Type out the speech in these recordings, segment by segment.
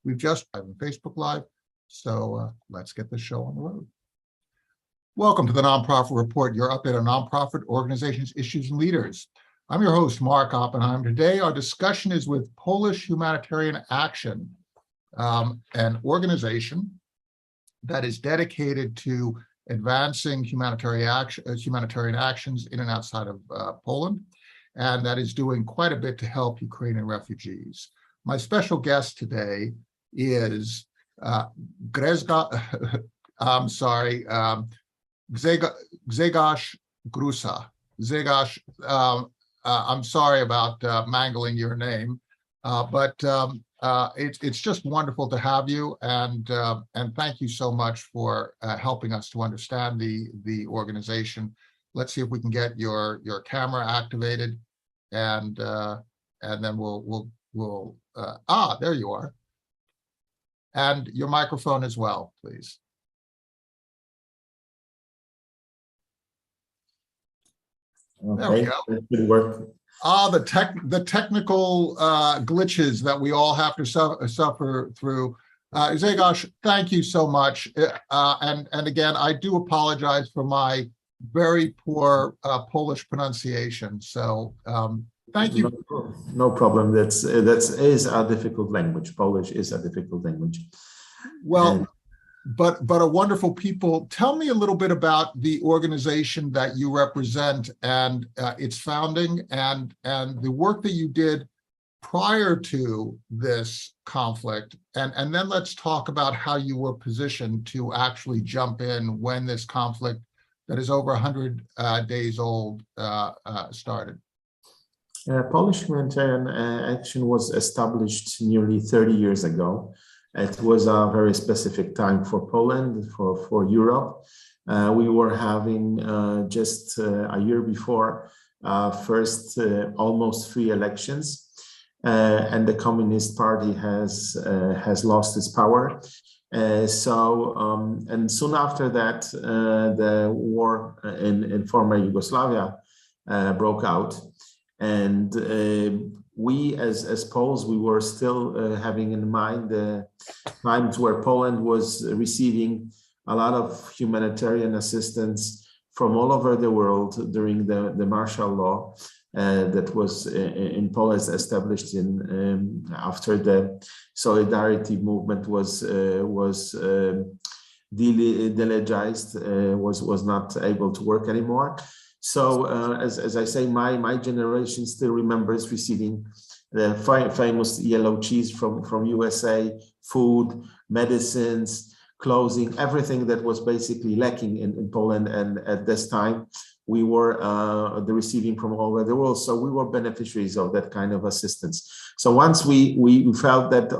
We've just on Facebook Live, so let's get the show on the road. Welcome to the Nonprofit Report, your update on nonprofit organizations, issues, and leaders. I'm your host, Mark Oppenheim. Today, our discussion is with Polish Humanitarian Action, an organization that is dedicated to advancing humanitarian actions in and outside of Poland, and that is doing quite a bit to help Ukrainian refugees. My special guest today is Grzegorz Gruca. Grzegorz, I'm sorry about mangling your name, but it's just wonderful to have you, and thank you so much for helping us to understand the organization. Let's see if we can get your camera activated, and then we'll there you are, and your microphone as well, please. Okay. There we go. It should work. The technical glitches that we all have to suffer through. Grzegorz, thank you so much. And again, I do apologize for my very poor Polish pronunciation. So thank you. No problem. That is a difficult language. Polish is a difficult language. Well, but a wonderful people. Tell me a little bit about the organization that you represent and its founding and the work that you did prior to this conflict. And then let's talk about how you were positioned to actually jump in when this conflict that is over 100 days old started. Polish Humanitarian Action was established nearly 30 years ago. It was a very specific time for Poland, for Europe. We were having just a year before first almost free elections, and the Communist Party has lost its power. And soon after that, the war in former Yugoslavia broke out, and we as Poles, we were still having in mind the times where Poland was receiving a lot of humanitarian assistance from all over the world during the martial law that was in Poland established after the solidarity movement was delegalized, was not able to work anymore. So as I say, my generation still remembers receiving the famous yellow cheese from USA, food, medicines, clothing, everything that was basically lacking in Poland. And at this time, we were receiving from all over the world. So we were beneficiaries of that kind of assistance. So once we felt that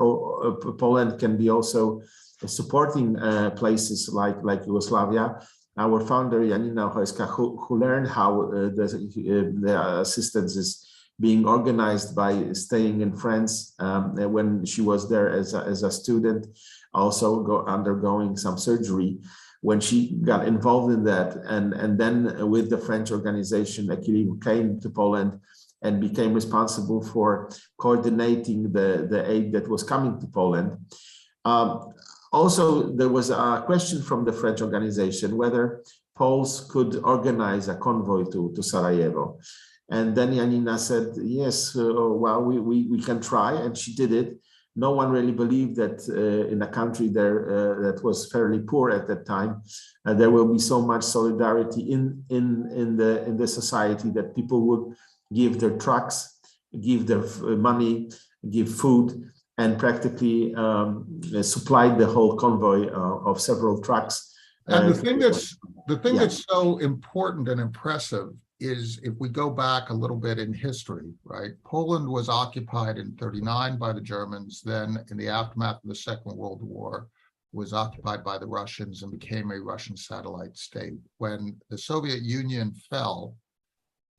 Poland can be also supporting places like Yugoslavia, our founder, Janina Hojska, who learned how the assistance is being organized by staying in France when she was there as a student, also undergoing some surgery. When she got involved in that, and then with the French organization, actually came to Poland and became responsible for coordinating the aid that was coming to Poland. Also, there was a question from the French organization whether Poles could organize a convoy to Sarajevo. And then Janina said, yes, well, we can try, and she did it. No one really believed that in a country there that was fairly poor at that time, there will be so much solidarity in the society that people would give their trucks, give their money, give food, and practically supplied the whole convoy of several trucks. And the thing that's so important and impressive is if we go back a little bit in history, right? Poland was occupied in 1939 by the Germans, then in the aftermath of the Second World War, was occupied by the Russians and became a Russian satellite state. When the Soviet Union fell,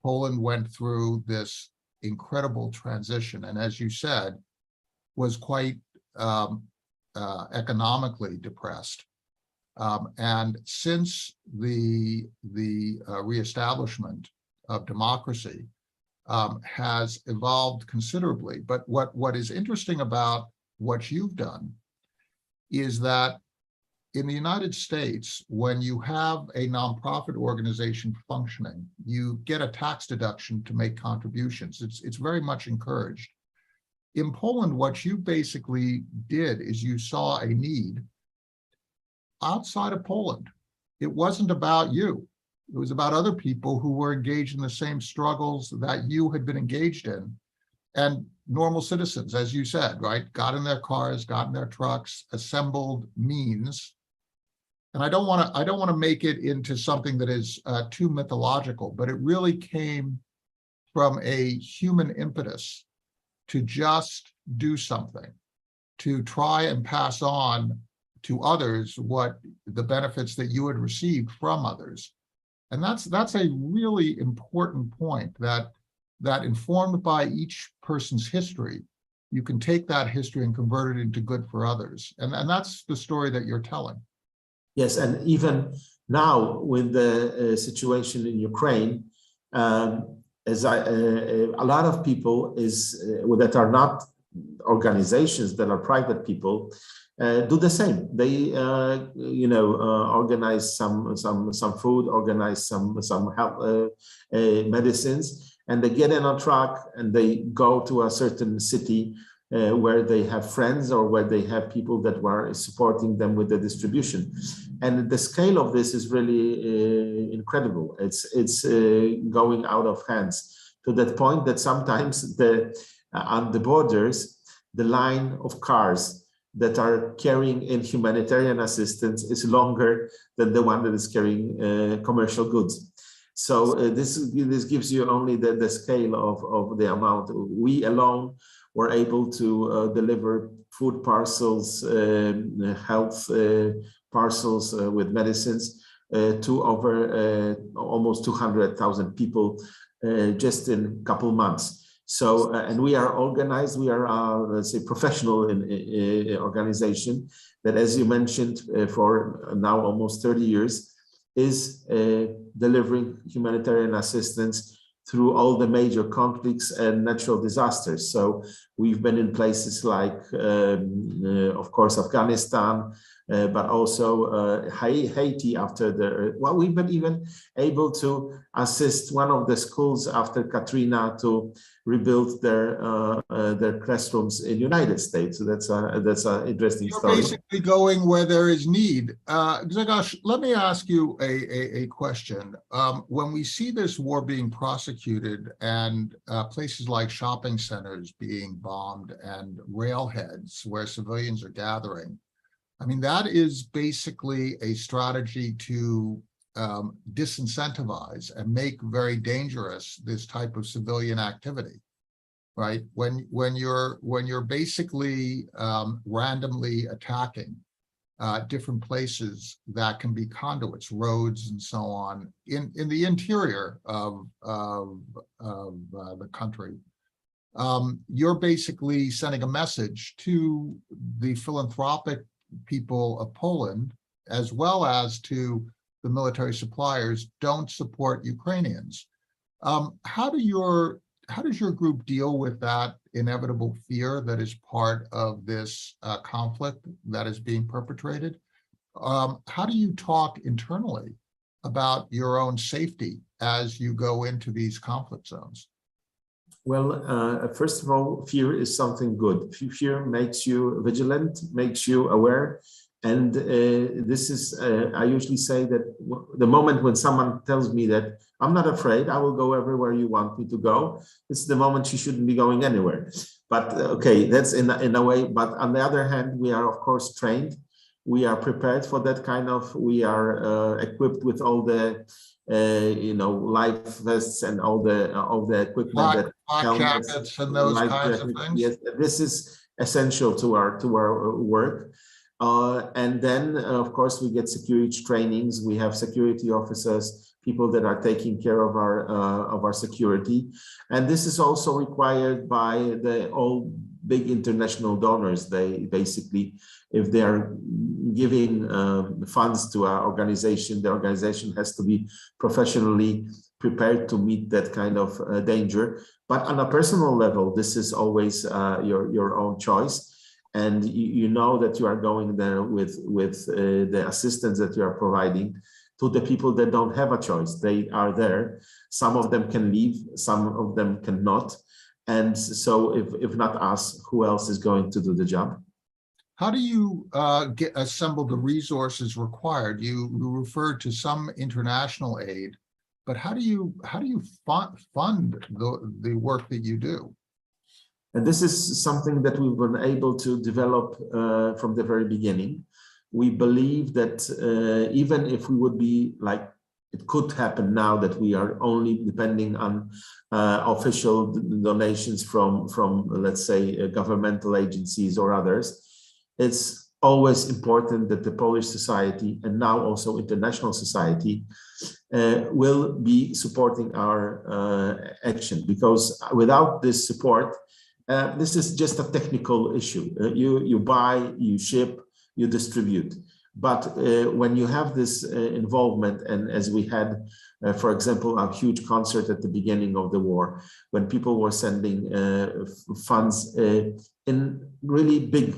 Poland went through this incredible transition, and as you said, was quite economically depressed. And since the reestablishment of democracy has evolved considerably. But what is interesting about what you've done is that in the United States, when you have a nonprofit organization functioning, you get a tax deduction to make contributions. It's very much encouraged. In Poland, what you basically did is you saw a need outside of Poland. It wasn't about you. It was about other people who were engaged in the same struggles that you had been engaged in. And normal citizens, as you said, right, got in their cars, got in their trucks, assembled means. And I don't want to make it into something that is too mythological, but it really came from a human impetus to just do something, to try and pass on to others what the benefits that you had received from others. And that's a really important point, that informed by each person's history, you can take that history and convert it into good for others. And that's the story that you're telling. Yes, and even now with the situation in Ukraine, a lot of people that are not organizations, that are private people, do the same. They organize some food, organize some help, medicines, and they get in a truck and they go to a certain city where they have friends or where they have people that were supporting them with the distribution. And the scale of this is really incredible. It's going out of hands to that point that sometimes on the borders, the line of cars that are carrying in humanitarian assistance is longer than the one that is carrying commercial goods. So this gives you only the scale of the amount. We alone were able to deliver food parcels, health parcels with medicines to over almost 200,000 people just in a couple months. So, and we are organized, we are, let's say, professional in organization that, as you mentioned, for now almost 30 years, is delivering humanitarian assistance through all the major conflicts and natural disasters. So we've been in places like, of course, Afghanistan, but also Haiti after the, well, we've been even able to assist one of the schools after Katrina to rebuild their classrooms in the United States. So that's an interesting story. You're basically going where there is need. Grzegorz, let me ask you a question. When we see this war being prosecuted and places like shopping centers being bombed and railheads where civilians are gathering, I mean, that is basically a strategy to disincentivize and make very dangerous this type of civilian activity, right? When you're basically randomly attacking different places that can be conduits, roads, and so on in the interior of the country, you're basically sending a message to the philanthropic people of Poland, as well as to the military suppliers, don't support Ukrainians. How does your group deal with that inevitable fear that is part of this conflict that is being perpetrated? How do you talk internally about your own safety as you go into these conflict zones? Well, first of all, fear is something good. Fear makes you vigilant, makes you aware. And this is, I usually say that the moment when someone tells me that I'm not afraid, I will go everywhere you want me to go, it's the moment you shouldn't be going anywhere. But okay, that's in a way. But on the other hand, we are, of course, trained. We are prepared for that kind of, we are equipped with all the life vests and all the equipment that jackets and those kinds of things. Yes, this is essential to our work. And then, of course, we get security trainings. We have security officers, people that are taking care of our security, and this is also required by all big international donors. They basically, if they are giving funds to our organization, the organization has to be professionally prepared to meet that kind of danger. But on a personal level, this is always your own choice. and you know that you are going there with the assistance that you are providing to the people that don't have a choice. They are there. Some of them can leave, some of them cannot. And so if not us, who else is going to do the job? How do you assemble the resources required? You referred to some international aid, but how do you fund the work that you do? And this is something that we've been able to develop from the very beginning. We believe that even if we would be like, it could happen now that we are only depending on official donations from let's say, governmental agencies or others, it's always important that the Polish society, and now also international society, will be supporting our action, because without this support, this is just a technical issue. You buy, you ship, you distribute. But when you have this involvement, and as we had, for example, a huge concert at the beginning of the war, when people were sending funds in really big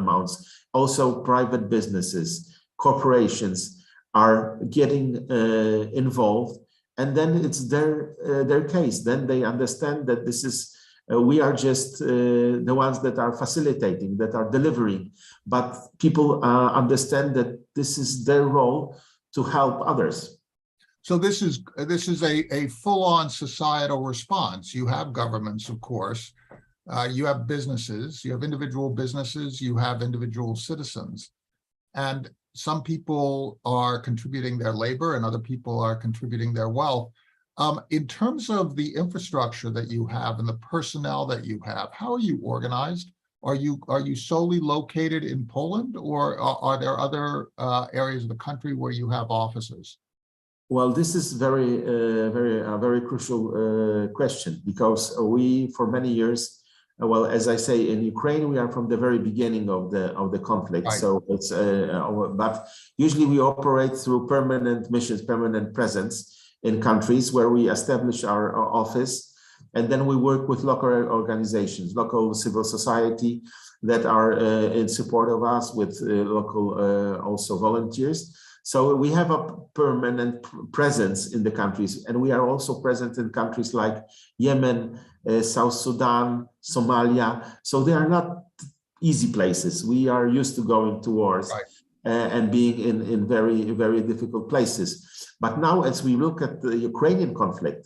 amounts. Also, private businesses, corporations are getting involved, and then it's their case. Then they understand that this is we are just the ones that are facilitating, that are delivering, but people understand that this is their role to help others. So this is a full-on societal response. You have governments, of course, you have businesses, you have individual businesses, you have individual citizens, and some people are contributing their labor and other people are contributing their wealth. In terms of the infrastructure that you have and the personnel that you have, how are you organized? Are you solely located in Poland, or are there other areas of the country where you have offices? Well, this is very crucial question, because we, for many years, well, as I say, in Ukraine, we are from the very beginning of the conflict. Right. So it's but usually we operate through permanent missions, permanent presence in countries where we establish our office, and then we work with local organizations, local civil society that are in support of us, with local also volunteers. So we have a permanent presence in the countries, and we are also present in countries like Yemen, South Sudan, Somalia. So they are not easy places. We are used to going to wars. Right. And being in very difficult places. But now, as we look at the Ukrainian conflict,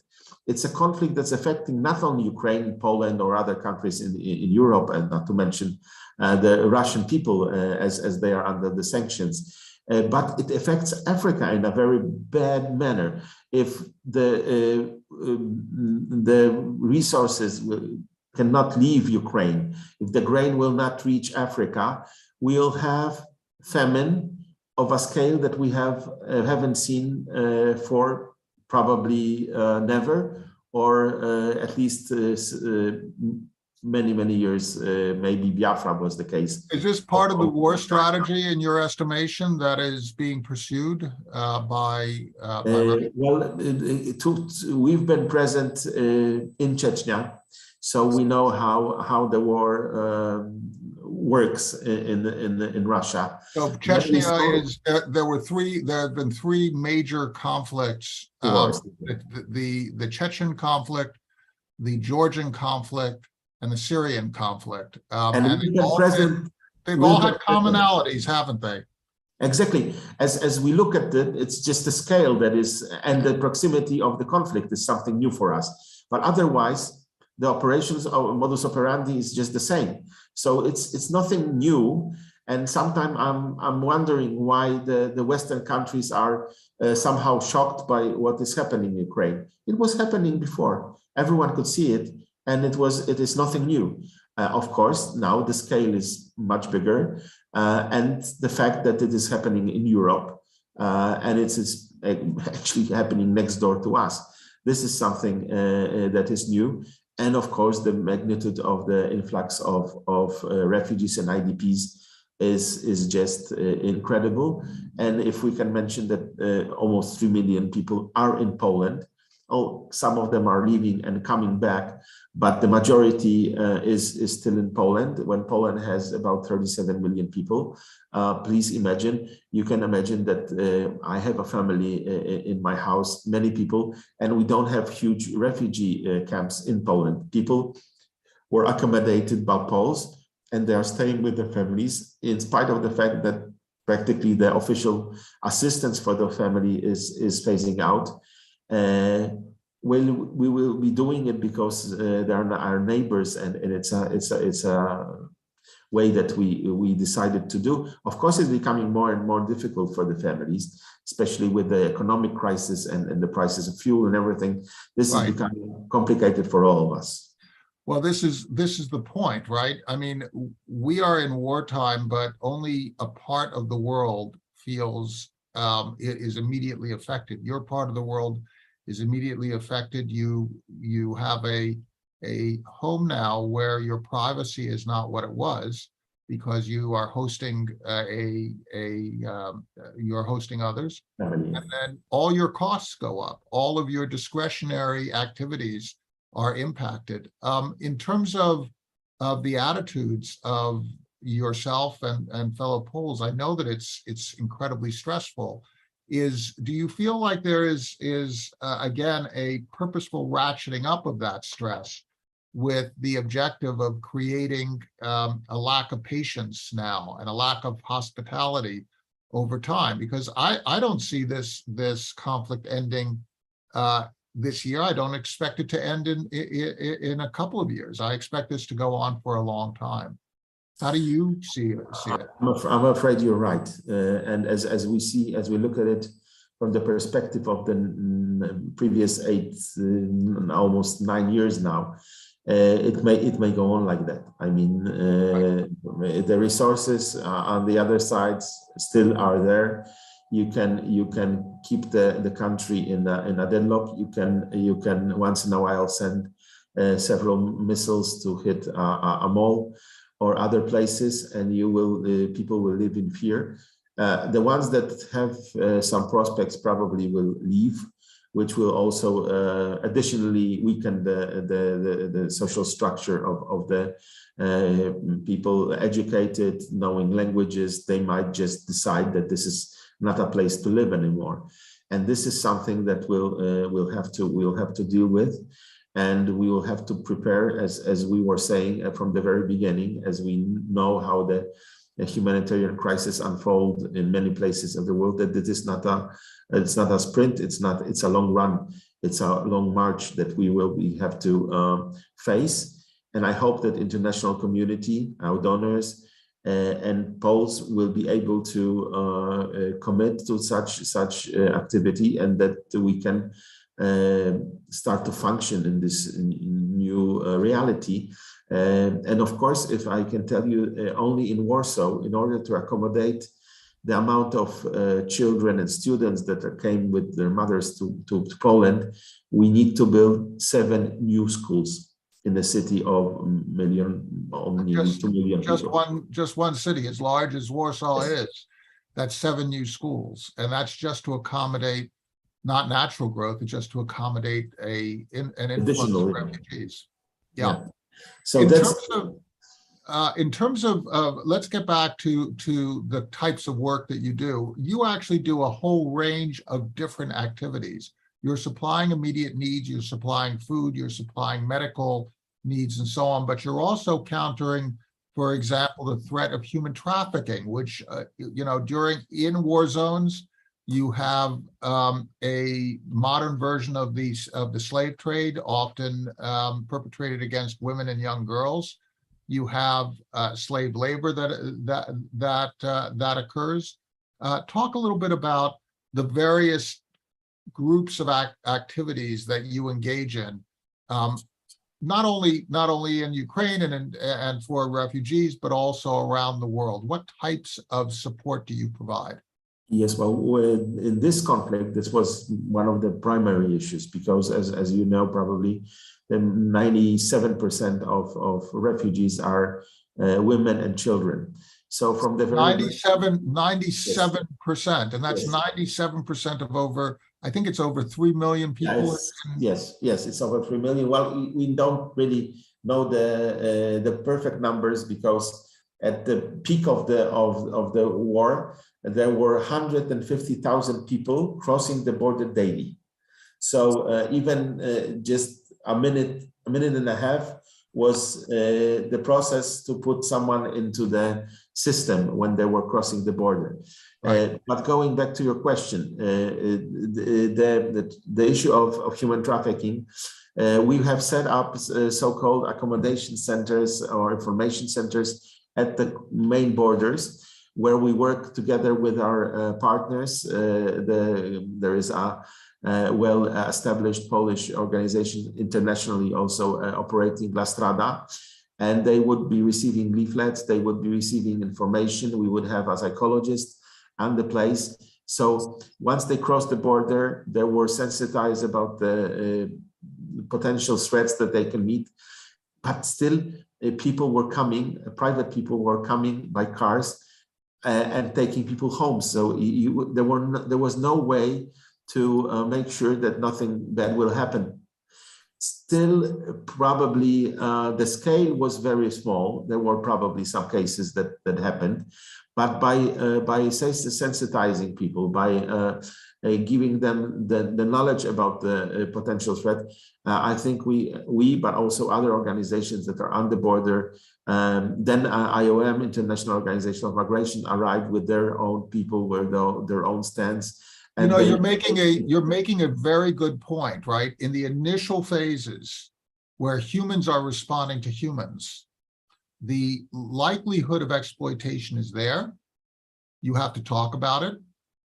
it's a conflict that's affecting not only Ukraine, Poland, or other countries in Europe, and not to mention the Russian people as they are under the sanctions. But it affects Africa in a very bad manner. If the resources cannot leave Ukraine, if the grain will not reach Africa, we'll have famine of a scale that we haven't seen for probably never, or at least many years. Maybe Biafra was the case. Is this part of the war strategy, in your estimation, that is being pursued by Russia? Well, we've been present in Chechnya, so we know how the war works in Russia. So Chechnya is there have been three major conflicts: the Chechen conflict, the Georgian conflict, and the Syrian conflict. And they've all had commonalities, haven't they? Exactly. As we look at it, it's just the scale that is, and the proximity of the conflict is something new for us. But otherwise, the operations of modus operandi is just the same. So it's nothing new. And sometimes I'm wondering why the Western countries are somehow shocked by what is happening in Ukraine. It was happening before. Everyone could see it, and it is nothing new. Of course, now the scale is much bigger, and the fact that it is happening in Europe, and it is actually happening next door to us. This is something that is new. And of course, the magnitude of the influx of refugees and IDPs is just incredible. And if we can mention that almost 3 million people are in Poland, some of them are leaving and coming back, but the majority is still in Poland. When Poland has about 37 million people, please imagine, you can imagine that I have a family in my house, many people, and we don't have huge refugee camps in Poland. People were accommodated by Poles, and they are staying with their families, in spite of the fact that practically the official assistance for the family is phasing out. We will be doing it because they are our neighbors, and it's a way that we decided to do. Of course, it's becoming more and more difficult for the families, especially with the economic crisis and the prices of fuel and everything. This is becoming complicated for all of us. Well, this is the point, right? I mean, we are in wartime, but only a part of the world feels it is immediately affected. Your part of the world is immediately affected. You have a home now where your privacy is not what it was, because you are hosting you're hosting others, and then all your costs go up. All of your discretionary activities are impacted. In terms of the attitudes of yourself and fellow Poles, I know that it's incredibly stressful. Do you feel like there is again a purposeful ratcheting up of that stress, with the objective of creating a lack of patience now and a lack of hospitality over time? Because I don't see this conflict ending this year. I don't expect it to end in a couple of years. I expect this to go on for a long time. How do you see it? I'm afraid you're right. And as we look at it from the perspective of the previous almost 9 years now, it may go on like that. I mean, the resources on the other sides still are there. You can keep the country in a deadlock. You can once in a while send several missiles to hit a mall or other places, and people will live in fear. The ones that have some prospects probably will leave, which will also additionally weaken the social structure of the people educated, knowing languages. They might just decide that this is not a place to live anymore, and this is something that we'll have to deal with, and we will have to prepare, as we were saying from the very beginning, as we know how the humanitarian crisis unfold in many places of the world, that it is not a sprint, it's a long run, it's a long march that we have to face. And I hope that international community, our donors, and Poles will be able to commit to such activity, and that we can start to function in this new reality. And of course, if I can tell you, only in Warsaw, in order to accommodate the amount of children and students that came with their mothers to Poland, we need to build 7 new schools in the city of 2 million people. Just one city, as large as Warsaw is, that's 7 new schools, and that's just to accommodate not natural growth, it's just to accommodate an influx of refugees. Yeah. So in terms of let's get back to the types of work that you do. You actually do a whole range of different activities. You're supplying immediate needs, you're supplying food, you're supplying medical needs and so on, but you're also countering, for example, the threat of human trafficking, which, in war zones, you have a modern version of the slave trade, often perpetrated against women and young girls. You have slave labor that occurs. Talk a little bit about the various groups of activities that you engage in, not only in Ukraine and for refugees, but also around the world. What types of support do you provide? Yes, well, in this conflict, this was one of the primary issues, because as you know, probably, 97% of refugees are women and children. So from the very 97%, and that's 97% of over I think it's over 3 million people. Yes, it's over 3 million. Well, we don't really know the perfect numbers, because at the peak of the war, there were 150,000 people crossing the border daily. So even just a minute and a half was the process to put someone into the system when they were crossing the border. Right. But going back to your question, the issue of human trafficking, we have set up so-called accommodation centers or information centers at the main borders, where we work together with our partners. There is a well-established Polish organization, internationally also operating, La Strada, and they would be receiving leaflets, they would be receiving information. We would have a psychologist and the place. So once they crossed the border, they were sensitized about the potential threats that they can meet, but still people were coming, private people were coming by cars and taking people home. So there was no way to make sure that nothing bad will happen. Still, probably the scale was very small. There were probably some cases that happened, but by sensitizing people, by giving them the knowledge about the potential threat, I think we, but also other organizations that are on the border, then IOM, International Organization of Migration, arrived with their own people, with their own stands. You know, you're making a very good point, right? In the initial phases where humans are responding to humans, the likelihood of exploitation is there. You have to talk about it,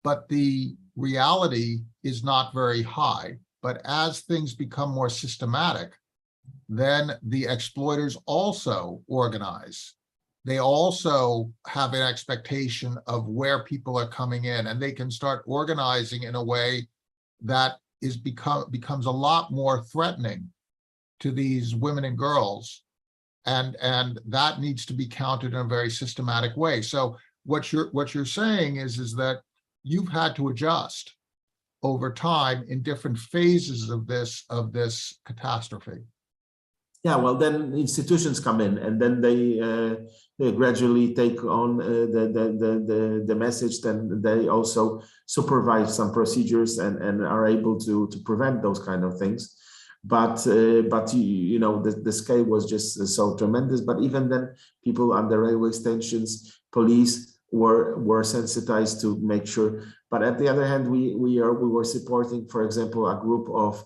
but the reality is not very high. But as things become more systematic, then the exploiters also organize. They also have an expectation of where people are coming in, and they can start organizing in a way that becomes a lot more threatening to these women and girls. And that needs to be counted in a very systematic way. So what you're saying is that you've had to adjust over time in different phases of this catastrophe. Yeah, well, then institutions come in, and then they gradually take on the message. Then they also supervise some procedures and are able to prevent those kind of things. But you know, the scale was just so tremendous. But even then, people on the railway stations, police were sensitized to make sure. But at the other hand, we were supporting, for example, a group of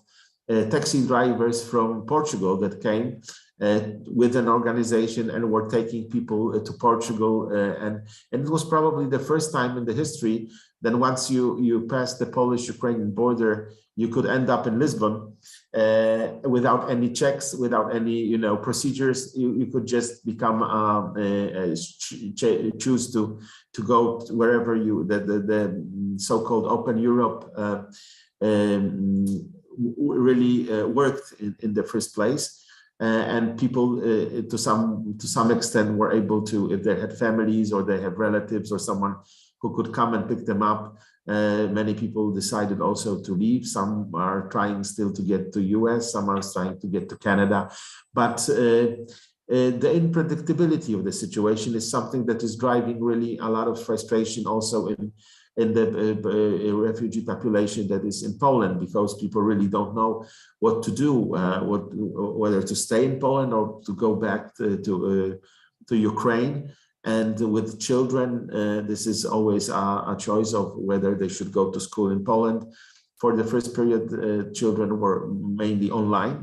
taxi drivers from Portugal that came with an organization and were taking people to Portugal, and it was probably the first time in the history that once you pass the Polish-Ukrainian border, you could end up in Lisbon without any checks, without any procedures. You could just become choose to go wherever the so-called Open Europe really worked in the first place, and people to some extent were able to, if they had families or they have relatives or someone who could come and pick them up. Many people decided also to leave. Some are trying still to get to US, some are trying to get to Canada, but the unpredictability of the situation is something that is driving really a lot of frustration also in the refugee population that is in Poland, because people really don't know what to do, whether to stay in Poland or to go back to Ukraine. And with children, this is always a choice of whether they should go to school in Poland. For the first period, children were mainly online,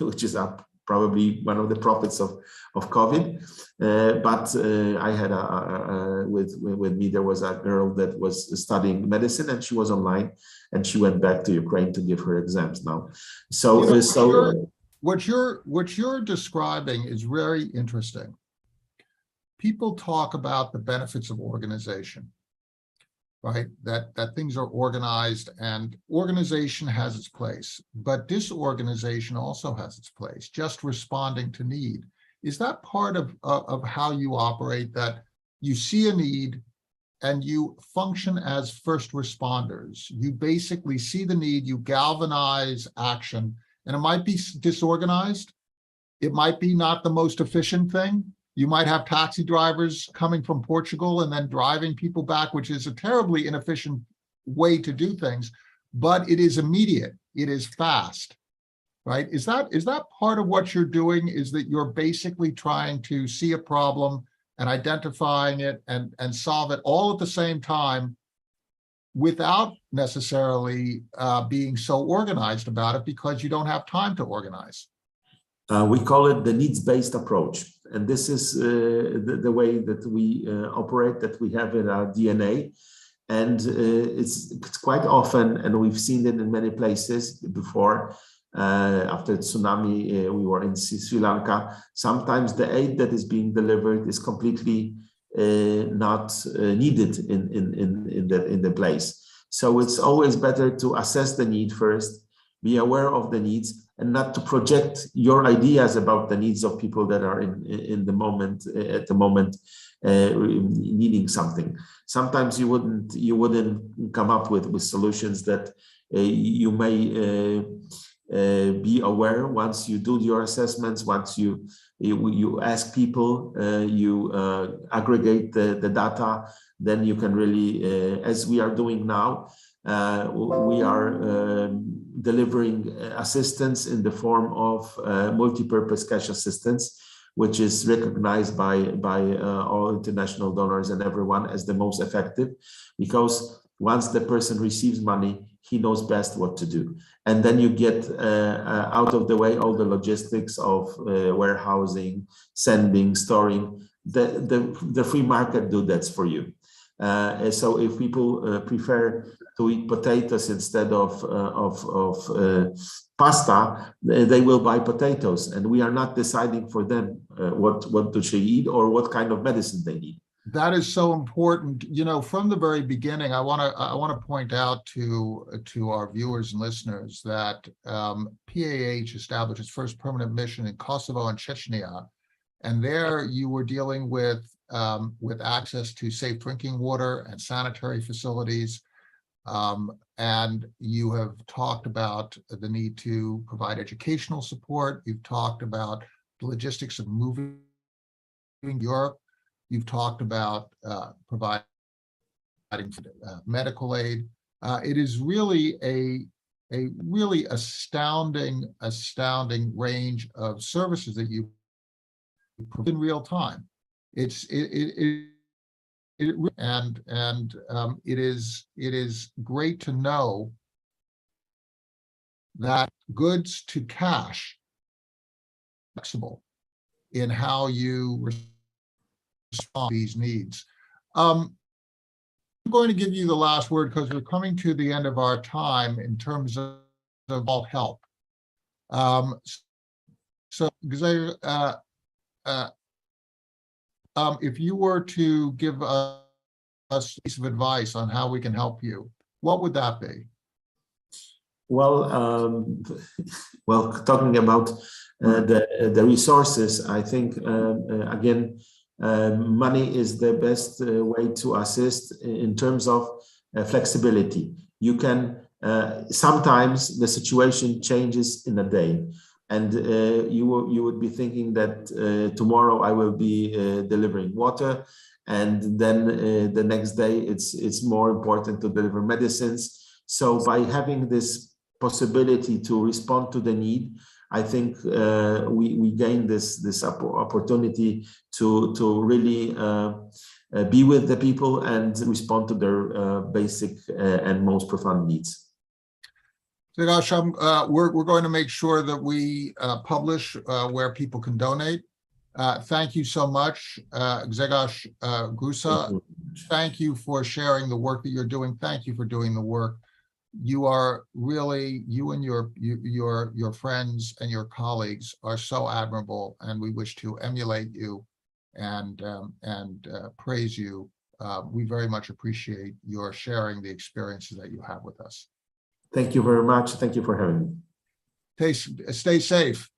which is probably one of the profits of COVID. But I had with me, there was a girl that was studying medicine, and she was online, and she went back to Ukraine to give her exams now. So, what you're describing is very interesting. People talk about the benefits of organization, right? That things are organized, and organization has its place, but disorganization also has its place, just responding to need. Is that part of how you operate, that you see a need you function as first responders. You basically see the need, you galvanize action, and it might be disorganized. It might be not the most efficient thing. You might have taxi drivers coming from Portugal and then driving people back, which is a terribly inefficient way to do things, but it is immediate, it is fast, right? Is that part of what you're doing, is that you're basically trying to see a problem and identifying it and solve it all at the same time without necessarily being so organized about it because you don't have time to organize? We call it the needs-based approach. And this is the way that we operate, that we have in our DNA. And it's quite often, and we've seen it in many places before, after tsunami, we were in Sri Lanka. Sometimes the aid that is being delivered is completely not needed in the place. So it's always better to assess the need first, be aware of the needs, and not to project your ideas about the needs of people that are in the moment, at the moment, needing something. Sometimes you wouldn't come up with solutions that you may be aware once you do your assessments, once you ask people, you aggregate the data, then you can really, as we are doing now, we are delivering assistance in the form of multi-purpose cash assistance, which is recognized by all international donors and everyone as the most effective, because once the person receives money, he knows best what to do. And then you get out of the way all the logistics of warehousing, sending, storing. The free market do that for you. So if people prefer to eat potatoes instead of pasta, they will buy potatoes, and we are not deciding for them what do they eat or what kind of medicine they need. That is so important. You know, from the very beginning, I want to point out to our viewers and listeners that PAH established its first permanent mission in Kosovo and Chechnya, and there you were dealing with access to safe drinking water and sanitary facilities. And you have talked about the need to provide educational support. You've talked about the logistics of moving Europe. You've talked about providing medical aid. It is really a really astounding range of services that you provide in real time. It is great to know that goods to cash flexible in how you respond to these needs. I'm going to give you the last word because we're coming to the end of our time in terms of all help. So Grzegorz, if you were to give us a piece of advice on how we can help you, what would that be? Well, talking about the resources, I think again, money is the best way to assist in terms of flexibility. You can sometimes the situation changes in a day, and you would be thinking that tomorrow I will be delivering water, and then the next day it's more important to deliver medicines. So by having this possibility to respond to the need, I think we gain this opportunity to really be with the people and respond to their basic and most profound needs. Grzegorz, we're going to make sure that we publish where people can donate. Thank you so much, Grzegorz Gruca. Thank you for sharing the work that you're doing. Thank you for doing the work. You are really, you and your friends and your colleagues are so admirable, and we wish to emulate you and praise you. We very much appreciate your sharing the experiences that you have with us. Thank you very much. Thank you for having me. Stay safe.